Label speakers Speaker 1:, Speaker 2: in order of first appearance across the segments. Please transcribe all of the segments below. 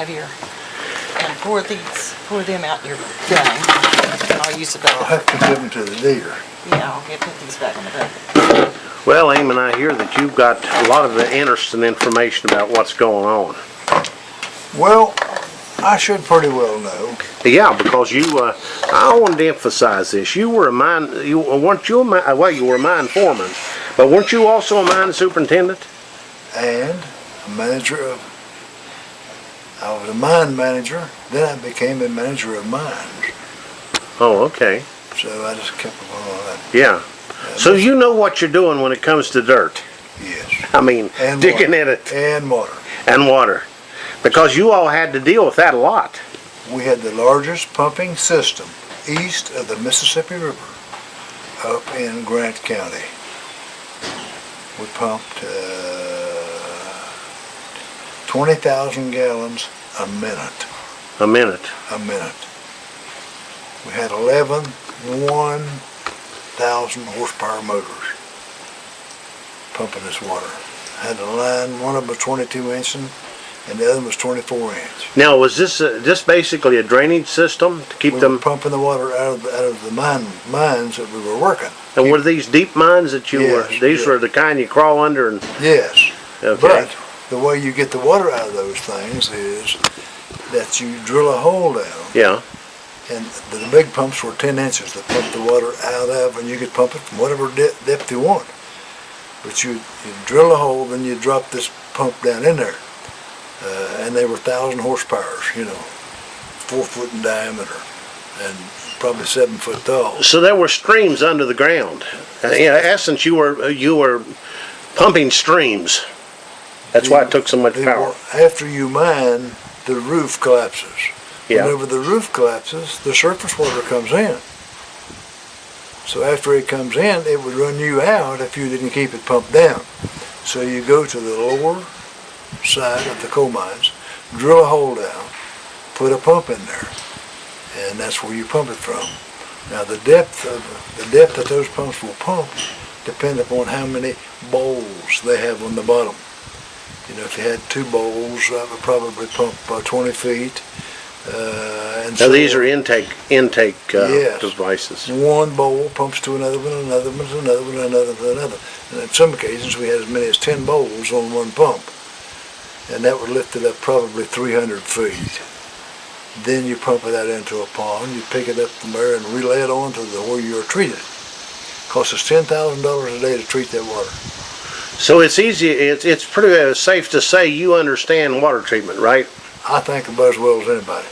Speaker 1: have your, and pour them out your gun, and I'll use the
Speaker 2: I'll have to give them to the dealer.
Speaker 1: Yeah, I'll put these back on the back.
Speaker 3: Well, Eamon, I hear that you've got a lot of interesting information about what's going on.
Speaker 2: Well, I should pretty well know.
Speaker 3: Yeah, because you, I wanted to emphasize this. You were a mine, weren't you a mine, well, you were a mine foreman, but weren't you also a mine superintendent?
Speaker 2: And a manager of, I was a mine manager, then I became a manager of mines.
Speaker 3: Oh, okay.
Speaker 2: So I just kept going on that.
Speaker 3: Yeah. So you know what you're doing when it comes to dirt.
Speaker 2: Yes.
Speaker 3: I mean,
Speaker 2: And
Speaker 3: digging
Speaker 2: water.
Speaker 3: in it.
Speaker 2: And water.
Speaker 3: And water. Because you all had to deal with that a lot.
Speaker 2: We had the largest pumping system east of the Mississippi River up in Grant County. We pumped 20,000 gallons a minute.
Speaker 3: A minute.
Speaker 2: A minute. We had 11 1,000 horsepower motors pumping this water. I had a line, one of them was 22 inch and the other one was 24 inch.
Speaker 3: Now, was this basically a drainage system to keep
Speaker 2: We
Speaker 3: them
Speaker 2: were pumping the water out of the mines that we were working.
Speaker 3: And were these deep mines that you
Speaker 2: Yes,
Speaker 3: were? These were the kind you crawl under and.
Speaker 2: Yes.
Speaker 3: Okay.
Speaker 2: But the way you get the water out of those things is that you drill a hole down.
Speaker 3: Yeah.
Speaker 2: And the big pumps were 10 inches to pump the water out of, and you could pump it from whatever depth you want. But you drill a hole, then you drop this pump down in there. And they were 1,000 horsepowers, 4 foot in diameter, and probably 7 foot tall.
Speaker 3: So there were streams under the ground. In essence, you were pumping streams. That's why it took so much power.
Speaker 2: After you mine, the roof collapses.
Speaker 3: Yeah.
Speaker 2: Whenever the roof collapses, the surface water comes in. So after it comes in, it would run you out if you didn't keep it pumped down. So you go to the lower side of the coal mines, drill a hole down, put a pump in there, and that's where you pump it from. Now the depth that those pumps will pump depend upon how many bowls they have on the bottom. If you had 2 bowls, that would probably pump 20 feet. And
Speaker 3: Now
Speaker 2: so
Speaker 3: these are intake
Speaker 2: yes.
Speaker 3: devices.
Speaker 2: One bowl pumps to another one, another one, another one, another one, another. And in some occasions we had as many as 10 bowls on one pump. And that would lift it up probably 300 feet. Then you pump it out into a pond, you pick it up from there and relay it on to where you're treated. Costs us $10,000 a day to treat that water.
Speaker 3: So it's easy, it's pretty safe to say you understand water treatment, right?
Speaker 2: I think about as well as anybody.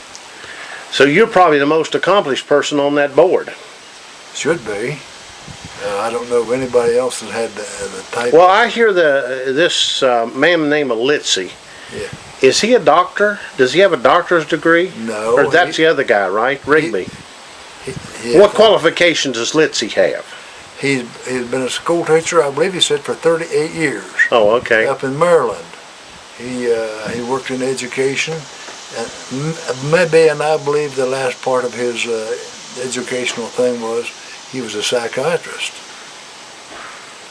Speaker 3: So you're probably the most accomplished person on that board.
Speaker 2: Should be. I don't know of anybody else that had the type.
Speaker 3: Well, I hear this man named Litzy.
Speaker 2: Yeah.
Speaker 3: Is he a doctor? Does he have a doctor's degree?
Speaker 2: No.
Speaker 3: Or that's the other guy, right? Rigby. What qualifications does Litzy have?
Speaker 2: He's been a school teacher, I believe he said, for 38 years.
Speaker 3: Oh, okay.
Speaker 2: Up in Maryland. He worked in education, and I believe the last part of his educational thing was he was a psychiatrist.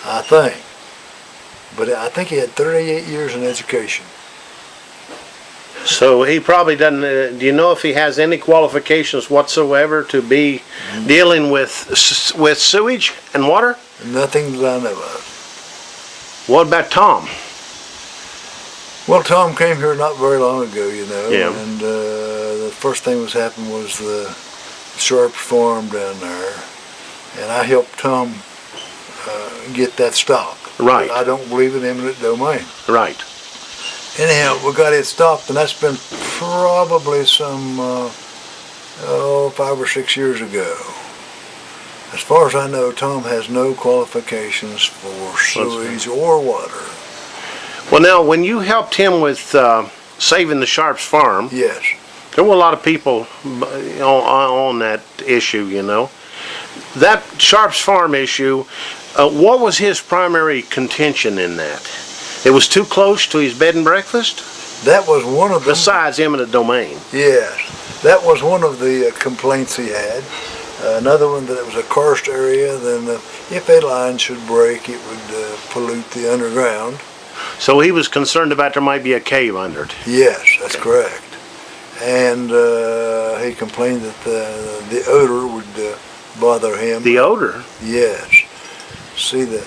Speaker 2: I think. But I think he had 38 years in education.
Speaker 3: So he probably doesn't, do you know if he has any qualifications whatsoever to be dealing with sewage and water?
Speaker 2: Nothing that I know of.
Speaker 3: What about Tom?
Speaker 2: Well, Tom came here not very long ago,
Speaker 3: Yeah.
Speaker 2: and the first thing that happened was the Sharps farm down there, and I helped Tom get that stopped.
Speaker 3: Right.
Speaker 2: But I don't believe in eminent domain.
Speaker 3: Right.
Speaker 2: Anyhow, we got it stopped, and that's been probably some 5 or 6 years ago. As far as I know, Tom has no qualifications for sewage or water.
Speaker 3: Well, now, when you helped him with saving the Sharps farm,
Speaker 2: Yes.
Speaker 3: there were a lot of people on that issue, That Sharps farm issue, what was his primary contention in that? It was too close to his bed and breakfast?
Speaker 2: That was one of the...
Speaker 3: Besides eminent domain.
Speaker 2: Yes. That was one of the complaints he had. Another one, that it was a karst area, then if a line should break, it would pollute the underground.
Speaker 3: So he was concerned about there might be a cave under it.
Speaker 2: Yes, that's correct. and he complained that the odor would bother him.
Speaker 3: The odor?
Speaker 2: Yes. See, the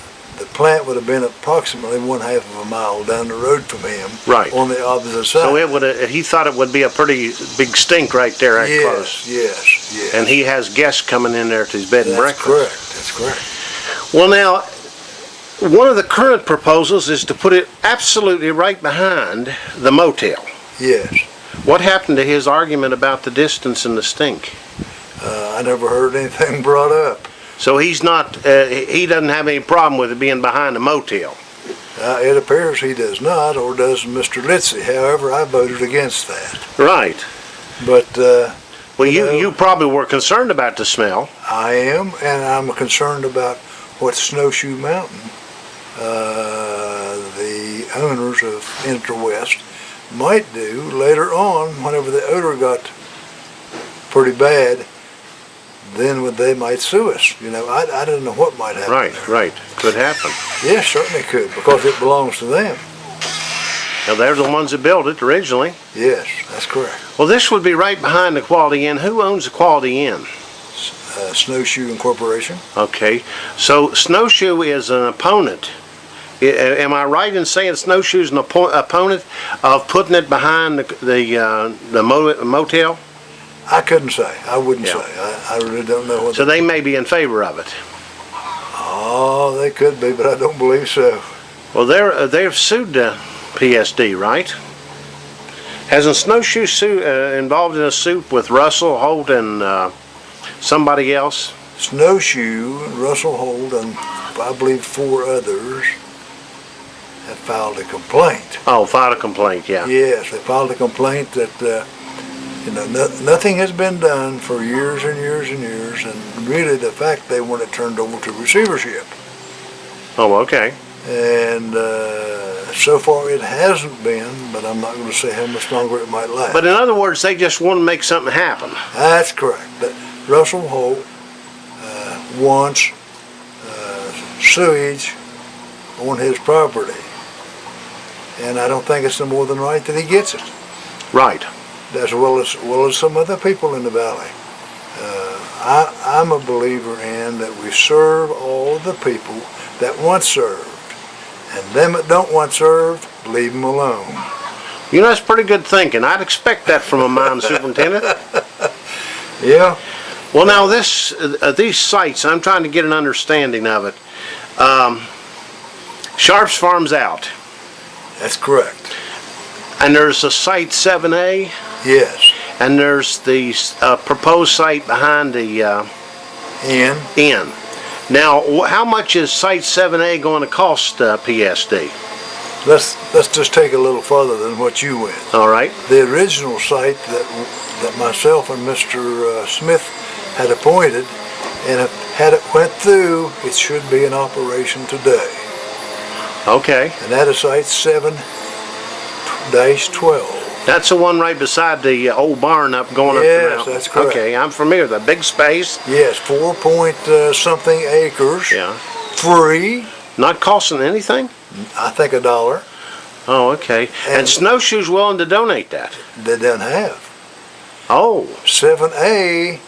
Speaker 2: plant would have been approximately 1/2 of a mile down the road from him.
Speaker 3: Right.
Speaker 2: On the opposite side.
Speaker 3: So it would. He thought it would be a pretty big stink right there at close.
Speaker 2: Yes.
Speaker 3: And he has guests coming in there to his bed and breakfast.
Speaker 2: That's correct.
Speaker 3: Well, now, one of the current proposals is to put it absolutely right behind the motel.
Speaker 2: Yes.
Speaker 3: What happened to his argument about the distance and the stink?
Speaker 2: I never heard anything brought up.
Speaker 3: So he's not, he doesn't have any problem with it being behind a motel.
Speaker 2: It appears he does not, or does Mr. Litzy. However, I voted against that.
Speaker 3: Right.
Speaker 2: But,
Speaker 3: well, you probably were concerned about the smell.
Speaker 2: I am, and I'm concerned about what Snowshoe Mountain, the owners of Interwest, might do later on whenever the odor got pretty bad. Then they might sue us. You know, I don't know what might happen.
Speaker 3: Right. Could happen.
Speaker 2: Yes, certainly could, because it belongs to them.
Speaker 3: Now, they're the ones that built it originally.
Speaker 2: Yes, that's correct.
Speaker 3: Well, this would be right behind the Quality Inn. Who owns the Quality Inn?
Speaker 2: Snowshoe Incorporation.
Speaker 3: Okay. So Snowshoe is an opponent. Am I right in saying Snowshoe's an opponent of putting it behind the motel?
Speaker 2: I couldn't say. I wouldn't say. I really don't know what.
Speaker 3: So they may be in favor of it.
Speaker 2: Oh, they could be, but I don't believe so.
Speaker 3: Well, they've sued PSD, right? Hasn't Snowshoe involved in a suit with Russell, Holt, and somebody else?
Speaker 2: Snowshoe, Russell Holt, and I believe 4 others have filed a complaint.
Speaker 3: Oh, filed a complaint, yeah.
Speaker 2: Yes, they filed a complaint that nothing has been done for years and years and years, and really the fact they want it turned over to receivership.
Speaker 3: Oh, okay.
Speaker 2: And so far it hasn't been, but I'm not going to say how much longer it might last.
Speaker 3: But in other words, they just want to make something happen.
Speaker 2: That's correct. But Russell Holt wants sewage on his property, and I don't think it's no more than right that he gets it.
Speaker 3: Right.
Speaker 2: As well as some other people in the valley. I'm a believer in that we serve all of the people that want served, and them that don't want served, leave them alone.
Speaker 3: You know, that's pretty good thinking. I'd expect that from a mine superintendent.
Speaker 2: Yeah.
Speaker 3: Well, now these sites, I'm trying to get an understanding of it. Sharps Farm's out.
Speaker 2: That's correct.
Speaker 3: And there's a site 7A.
Speaker 2: Yes.
Speaker 3: And there's the proposed site behind the inn. Now, how much is site 7A going to cost PSD?
Speaker 2: Let's just take a little further than what you went.
Speaker 3: All right.
Speaker 2: The original site that myself and Mr. Smith had appointed, and had it went through, it should be in operation today.
Speaker 3: Okay.
Speaker 2: And that is site 7-12.
Speaker 3: That's the one right beside the old barn going up the mountain.
Speaker 2: Yes, that's correct.
Speaker 3: Okay, I'm familiar with that. Big space.
Speaker 2: Yes, 4 something acres.
Speaker 3: Yeah.
Speaker 2: Free.
Speaker 3: Not costing anything?
Speaker 2: I think $1.
Speaker 3: Oh, okay. And Snowshoe's willing to donate that?
Speaker 2: They don't have.
Speaker 3: Oh.
Speaker 2: 7A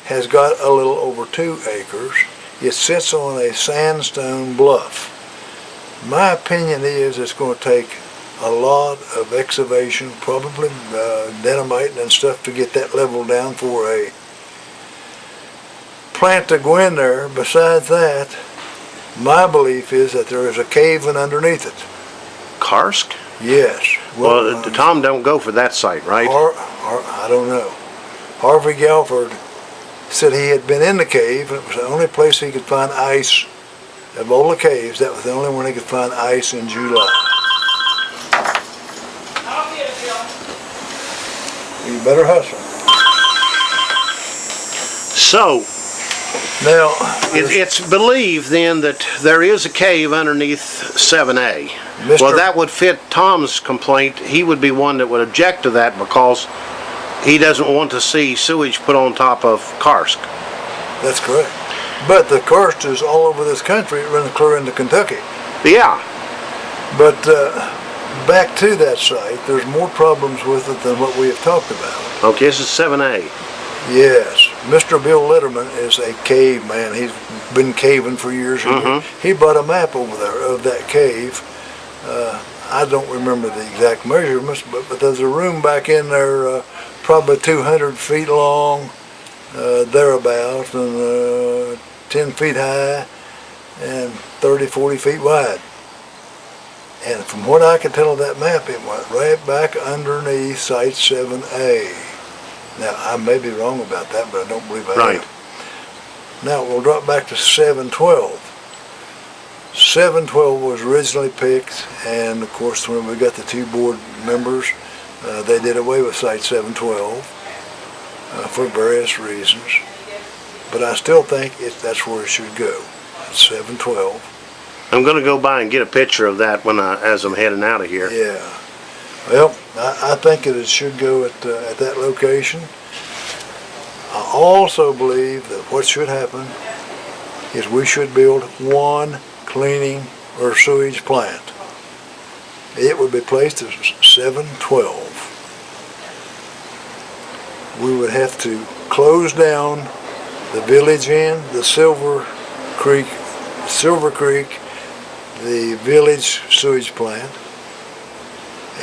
Speaker 2: has got a little over 2 acres. It sits on a sandstone bluff. My opinion is it's going to take a lot of excavation, probably dynamite and stuff, to get that level down for a plant to go in there. Besides that, my belief is that there is a cave in underneath it.
Speaker 3: Karst?
Speaker 2: Yes.
Speaker 3: Well, Tom don't go for that site, right?
Speaker 2: I don't know. Harvey Galford said he had been in the cave, and it was the only place he could find ice. Of all the caves, that was the only one he could find ice in July. You better hustle.
Speaker 3: So,
Speaker 2: now,
Speaker 3: it's believed then that there is a cave underneath 7A. Well, that would fit Tom's complaint. He would be one that would object to that because he doesn't want to see sewage put on top of Karst.
Speaker 2: That's correct. But the karst is all over this country. It runs clear into Kentucky.
Speaker 3: Yeah.
Speaker 2: But back to that site, there's more problems with it than what we have talked about.
Speaker 3: Okay, this is 7A.
Speaker 2: Yes, Mr. Bill Letterman is a caveman. He's been caving for years. He bought a map over there of that cave. I don't remember the exact measurements, but there's a room back in there, probably 200 feet long, thereabout, and 10 feet high, and 30, 40 feet wide. And from what I can tell of that map, it went right back underneath Site 7A. Now, I may be wrong about that, but I don't believe I am. Now, we'll drop back to 712. 712 was originally picked, and of course, when we got the two board members, they did away with Site 712 for various reasons. But I still think that's where it should go, 712.
Speaker 3: I'm going to go by and get a picture of that as I'm heading out of here.
Speaker 2: Yeah. Well, I think it should go at that location. I also believe that what should happen is we should build one cleaning or sewage plant. It would be placed at 712. We would have to close down the village end, the Silver Creek, the village sewage plant,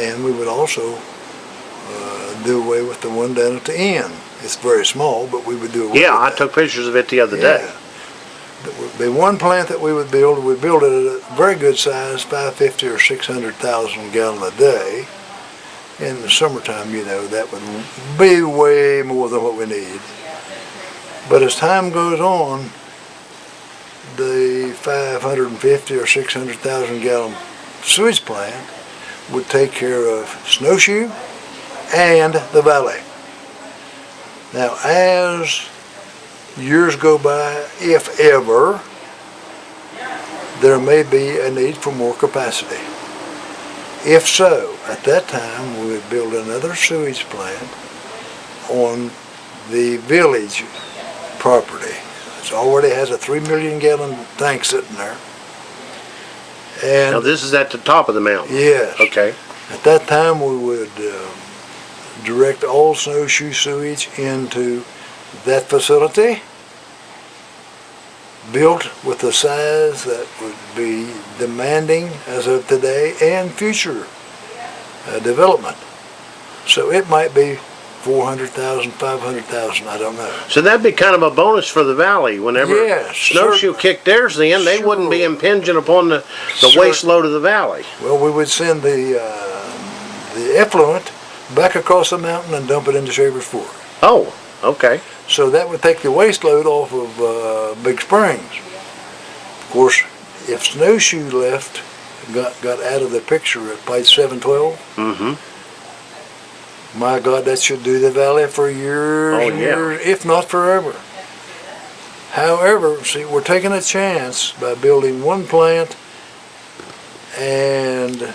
Speaker 2: and we would also do away with the one down at the end. It's very small, but we would do away with
Speaker 3: Yeah, I
Speaker 2: that.
Speaker 3: took pictures of it the other day.
Speaker 2: The one plant that we would build it at a very good size, 550 or 600,000 gallon a day. In the summertime, you know, that would be way more than what we need. But as time goes on, the 550 or 600,000 gallon sewage plant would take care of Snowshoe and the valley. Now, as years go by, if ever, there may be a need for more capacity. If so, at that time, we would build another sewage plant on the village property. It already has a 3 million gallon tank sitting there. And
Speaker 3: Now this is at the top of the mountain.
Speaker 2: yes.
Speaker 3: Okay.
Speaker 2: At that time, we would direct all Snowshoe sewage into that facility, built with the size that would be demanding as of today and future development. So it might be 400,000, 500,000, I don't know.
Speaker 3: So that'd be kind of a bonus for the valley. Whenever
Speaker 2: Yes,
Speaker 3: Snowshoe kicked theirs in, they wouldn't be
Speaker 2: Sure.
Speaker 3: impinging upon the
Speaker 2: Sure.
Speaker 3: waste load of the valley.
Speaker 2: Well, we would send the effluent back across the mountain and dump it into Shavers Fork.
Speaker 3: Oh, okay.
Speaker 2: So that would take the waste load off of Big Springs. Of course, if Snowshoe got out of the picture at Pite 712, my God, that should do the valley for years and years, if not forever. However, see, we're taking a chance by building one plant and